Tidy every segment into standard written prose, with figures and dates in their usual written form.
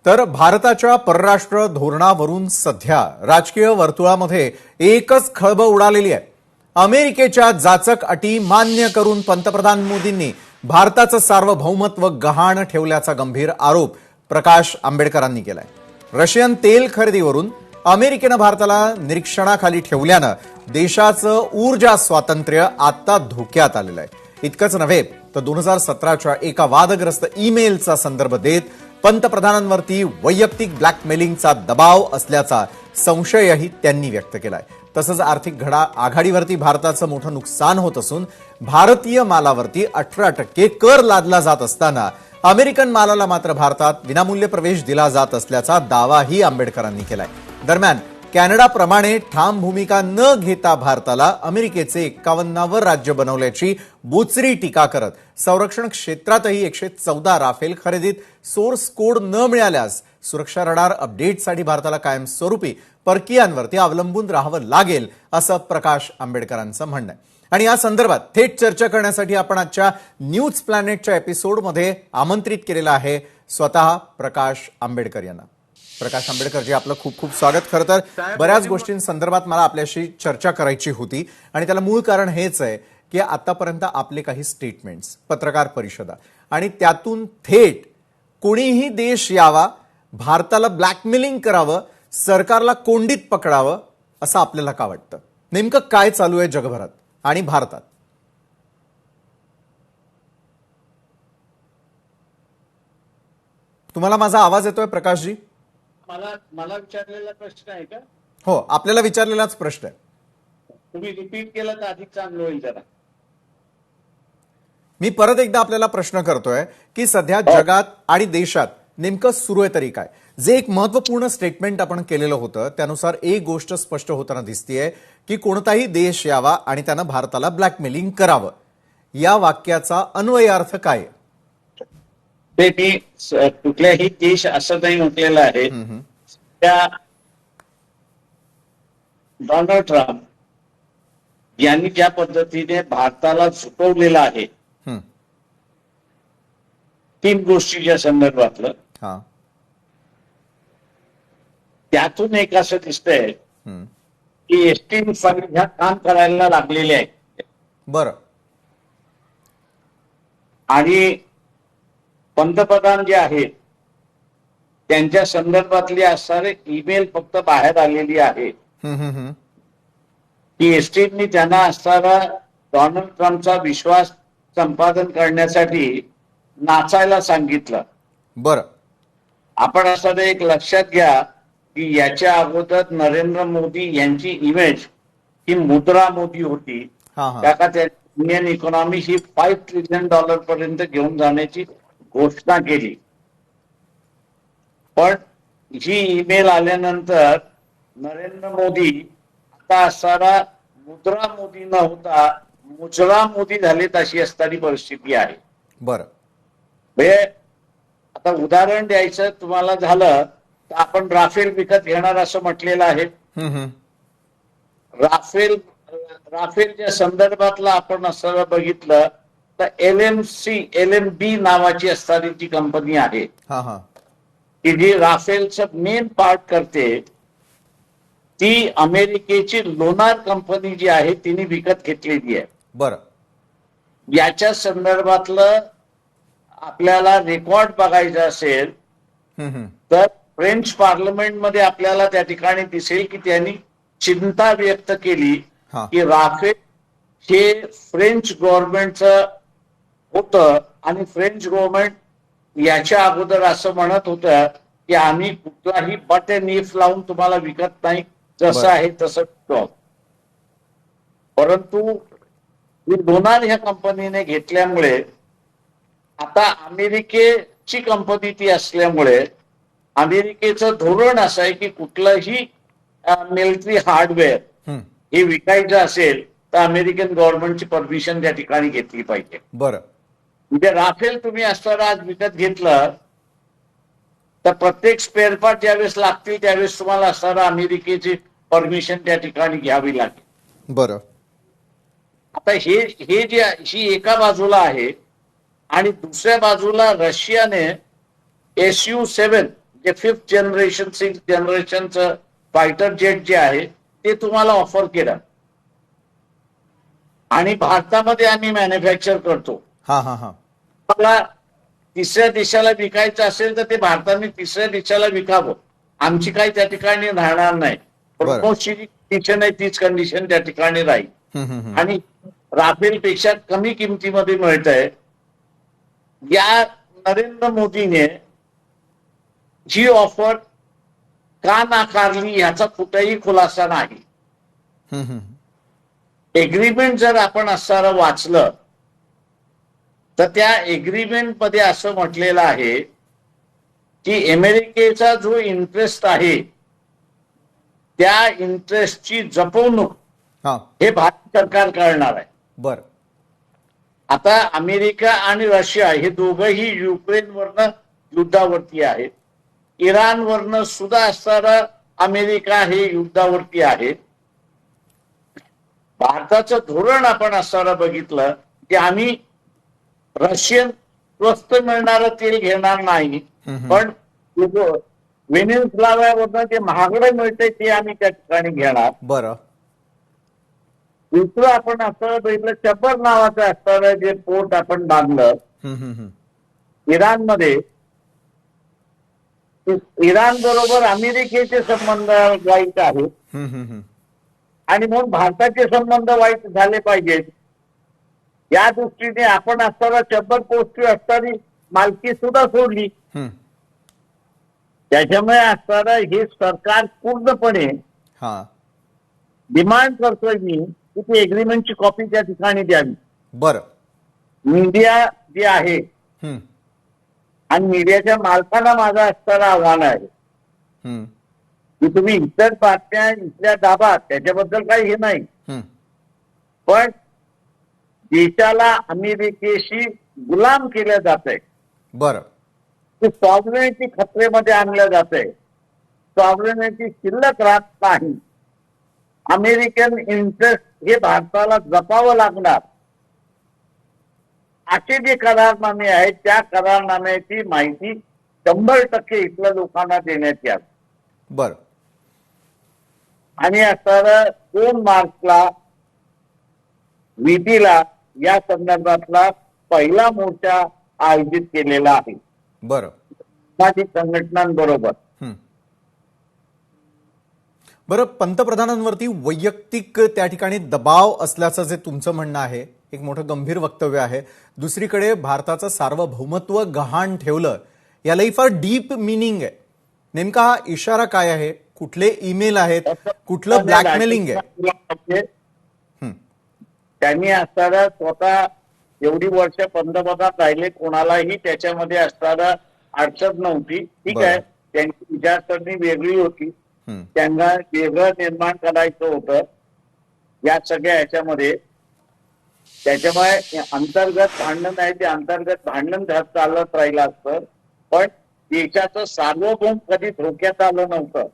तर भारताच्या परराष्ट्र धोरणावरून सध्या राजकीय वर्तुळामध्ये एकच खळबळ उडालेली आहे। अमेरिकेच्या जाचक अटी मान्य करून पंतप्रधान मोदींनी भारताचं सार्वभौमत्व गहाण ठेवल्याचा गंभीर आरोप प्रकाश आंबेडकरांनी केलाय। रशियन तेल खरेदीवरून अमेरिकेनं भारताला निरीक्षणाखाली ठेवल्यानं देशाचं ऊर्जा स्वातंत्र्य आता धोक्यात आलेलं आहे। इतकंच नव्हे तर 2017च्या एका वादग्रस्त ईमेलचा संदर्भ देत पंतप्रधानांवरती वैयक्तिक ब्लॅकमेलिंगचा दबाव असल्याचा संशयही त्यांनी व्यक्त केलाय। तसंच आर्थिक आघाडीवरती भारताचं मोठं नुकसान होत असून भारतीय मालावरती 18% कर लादला जात असताना अमेरिकन मालाला मात्र भारतात विनामूल्य प्रवेश दिला जात असल्याचा दावाही आंबेडकरांनी केलाय। दरम्यान कॅनडाप्रमाणे ठाम भूमिका न घेता भारताला अमेरिकेचे 51वर राज्य बनवल्याची बोचरी टीका करत संरक्षण क्षेत्रातही 114 राफेल खरेदीत सोर्स कोड न मिळाल्यास सुरक्षा रडार अपडेटसाठी भारताला कायमस्वरूपी परकीयांवरती अवलंबून राहावं लागेल असं प्रकाश आंबेडकरांचं म्हणणं आहे। आणि या संदर्भात थेट चर्चा करण्यासाठी आपण आजच्या न्यूज प्लॅनेटच्या एपिसोडमध्ये आमंत्रित केलेलं आहे स्वतः प्रकाश आंबेडकर यांना। प्रकाश आंबेडकर जी आपलं खूप खूप स्वागत। खरं तर बऱ्याच गोष्टींसंदर्भात मला आपल्याशी चर्चा करायची होती आणि त्याला मूळ कारण हेच आहे की आतापर्यंत आपले काही स्टेटमेंट्स, पत्रकार परिषदा आणि त्यातून थेट कोणीही देश यावा, भारताला ब्लॅकमेलिंग करावं, सरकारला कोंडीत पकडावं असं आपल्याला का वाटतं? नेमकं काय चालू आहे जगभरात आणि भारतात? तुम्हाला माझा आवाज येतोय प्रकाशजी? मला विचारलेला प्रश्न आहे का? हो, आपल्याला विचारलेलाच प्रश्न आहे। तुम्ही रिपीट केला तर अधिक चांगलं होईल जरा। मी परत एकदा आपल्याला प्रश्न करतोय की सध्या जगात आणि देशात नेमकं सुरू आहे तरी काय? जे एक महत्वपूर्ण स्टेटमेंट आपण केलेलं होतं त्यानुसार एक गोष्ट स्पष्ट होताना दिसतेय की कोणताही देश यावा आणि त्यानं भारताला ब्लॅकमेलिंग करावं। या वाक्याचा अन्वयार्थ काय आहे? ते मी कुठल्याही देश असं नाही म्हटलेलं आहे। त्या डोनाल्ड ट्रम्प यांनी ज्या पद्धतीने भारताला झुकवलेलं आहे 3 गोष्टीच्या संदर्भातलं, त्यातून एक असं दिसतंय की एसटी ह्या काम करायला लागलेले आहेत। बरं। आणि पंतप्रधान जे आहेत त्यांच्या संदर्भातली असणारे ईमेल फक्त बाहेर आलेली आहे की एसटीने त्यांना असणारा डोनाल्ड ट्रम्पचा विश्वास संपादन करण्यासाठी नाचायला सांगितलं। बरं। आपण असं एक लक्षात घ्या की याच्या अगोदर नरेंद्र मोदी यांची इमेज ही मुद्रा मोदी होती। त्या इंडियन इकॉनॉमी ही $5 ट्रिलियन पर्यंत घेऊन जाण्याची घोषणा केली। पण ही ईमेल आल्यानंतर नरेंद्र मोदी आता असणारा मुद्रा मोदी न होता मुजरा मोदी झालेत अशी असणारी परिस्थिती आहे। बरं। आता उदाहरण द्यायचं तुम्हाला झालं तर आपण राफेल विकत घेणार असं म्हटलेलं आहे। राफेलच्या संदर्भातला आपण असं बघितलं तर LMB नावाची असणारी जी कंपनी आहे की जी राफेलचं मेन पार्ट करते, ती अमेरिकेची लोनार कंपनी जी आहे तिने विकत घेतलेली आहे। बरं। याच्या संदर्भातलं आपल्याला रेकॉर्ड बघायचं असेल तर फ्रेंच पार्लमेंटमध्ये आपल्याला त्या ठिकाणी दिसेल की त्यांनी चिंता व्यक्त केली की राफेल हे फ्रेंच गव्हर्नमेंटचं होतं आणि फ्रेंच गव्हर्नमेंट याच्या अगोदर असं म्हणत होतं की आम्ही कुठलाही बट एंड इफ लावून तुम्हाला विकत नाही, जसं आहे तसं विकतो। परंतु लोनार ह्या कंपनीने घेतल्यामुळे आता अमेरिकेची कंपनी ती असल्यामुळे अमेरिकेचं धोरण असं आहे की कुठलंही मिलिटरी हार्डवेअर हे विकायचं असेल तर अमेरिकन गव्हर्नमेंटची परमिशन त्या ठिकाणी घेतली पाहिजे। बरं। म्हणजे राफेल तुम्ही असं आज विकत घेतलं तर प्रत्येक स्पेअर पार्ट ज्यावेळेस लागतील त्यावेळेस तुम्हाला असणारा अमेरिकेची परमिशन त्या ठिकाणी घ्यावी लागेल। बरं। आता हे जे ही एका बाजूला आहे आणि दुसऱ्या बाजूला रशियाने SU-7 जे 5th generation 6th जनरेशनचं fighter jet J आहे ते तुम्हाला ऑफर केलं आणि भारतामध्ये आम्ही मॅन्युफॅक्चर करतो. हा हा हा मला तिसऱ्या देशाला विकायचं असेल तर ते भारताने तिसऱ्या देशाला विकावं. आमची काही त्या ठिकाणी राहणार नाही. बरं. प्रमोदची कंडिशन आहे तीच कंडिशन त्या ठिकाणी राहील. आणि राफेल पेक्षा कमी किमतीमध्ये मिळत आहे. या नरेंद्र मोदीने जी ऑफर का नाकारली याचा कुठेही खुलासा नाही. एग्रीमेंट जर आपण असणारं वाचलं तर त्या एग्रीमेंट मध्ये असं म्हटलेलं आहे की अमेरिकेचा जो इंटरेस्ट आहे त्या इंटरेस्टची जपवणूक हा हे भारत सरकार करणार आहे. बर आता अमेरिका आणि रशिया हे दोघंही युक्रेनवरनं युद्धावरती आहेत. इराणवरनं सुद्धा असणारा अमेरिका हे युद्धावरती आहे. भारताचं धोरण आपण असणारं बघितलं की आम्ही रशियन स्वस्त मिळणारं तेल घेणार नाही, पण व्हेनेझुएलावरनं जे महागडं मिळतंय ते आम्ही त्या ठिकाणी घेणार. बरं दुसरं आपण असं बघितलं चबर नावाचं असणारं जे पोर्ट आपण बांधलं इराणमध्ये. इराण बरोबर अमेरिकेचे संबंध वाईट आहेत आणि म्हणून भारताचे संबंध वाईट झाले पाहिजेत या दृष्टीने आपण असताना चब्बर पोस्टची असणारी मालकी सुद्धा सोडली. त्याच्यामुळे असताना हे सरकार पूर्णपणे हा डिमांड करतोय मी की ती एग्रीमेंटची कॉपी त्या ठिकाणी द्यावी. बर मीडिया जी आहे आणि मीडियाच्या मालकांना माझं असणारं आव्हान आहे की तुम्ही इतर बातम्या इथल्या दाबा त्याच्याबद्दल काही हे नाही, पण देशाला अमेरिकेशी गुलाम केलं जात आहे. बर सॉव्हरेनिटी खतरेमध्ये आणलं जात आहे. सॉव्हरेनिटी शिल्लक राहत नाही. अमेरिकन इंटरेस्ट हे भारताला जपावं लागणार. असे जे करारनामे आहेत त्या करारनाम्याची माहिती 100% इथल्या लोकांना देण्यात यावी. बर आणि असणारा 2 मार्चला विधीला या संदर्भातला पहिला मोर्चा आयोजित केलेला आहे बर सामाजिक संघटनांबरोबर. बरं पंतप्रधानांवरती वैयक्तिक त्या ठिकाणी दबाव असल्याचं जे तुमचं म्हणणं आहे एक मोठं गंभीर वक्तव्य आहे. दुसरीकडे भारताचं सार्वभौमत्व गहाण ठेवलं यालाही फार डीप मिनिंग आहे. नेमका हा इशारा काय आहे? कुठले ईमेल आहेत? कुठलं ब्लॅकमेलिंग आहे? त्यांनी असणारा स्वतः एवढी वर्ष पंतप्रधान राहिले कोणालाही त्याच्यामध्ये असणारा अडचण नव्हती. ठीक आहे, त्यांची विचारसरणी वेगळी होती. त्यांना वेगळं निर्माण करायचं होतं या सगळ्या ह्याच्यामध्ये. त्याच्यामुळे अंतर्गत भांडण आहे ते अंतर्गत भांडण चालत राहिलं असतं, पण देशाचं सार्वभौम कधी धोक्यात आलं नव्हतं.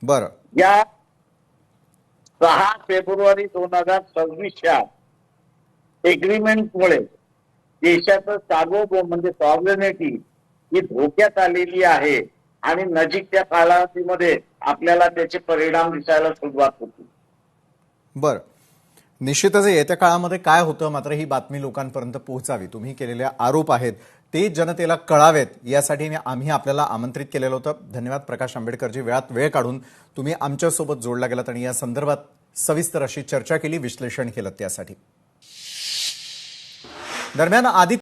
बरं या 6 फेब्रुवारी 2026च्या एग्रीमेंटमुळे देशाचं सार्वभौम म्हणजे सॉव्हरेनिटी ही धोक्यात आलेली आहे आणि नजीकच्या कालावधीमध्ये आपल्याला त्याचे परिणाम दिसायला सुरुवात होती. बरं निश्चितच येत्या काळामध्ये काय होतं मात्र ही बातमी लोकांपर्यंत पोहोचावी. तुम्ही केलेले आरोप आहेत ते जनतेला कळावेत यासाठी आम्ही आपल्याला आमंत्रित केलेलं होतं. धन्यवाद प्रकाश आंबेडकरजी. वेळात वेळ काढून तुम्ही आमच्यासोबत जोडला गेलात आणि या संदर्भात सविस्तर अशी चर्चा केली, विश्लेषण केलं त्यासाठी. दरम्यान आदित्य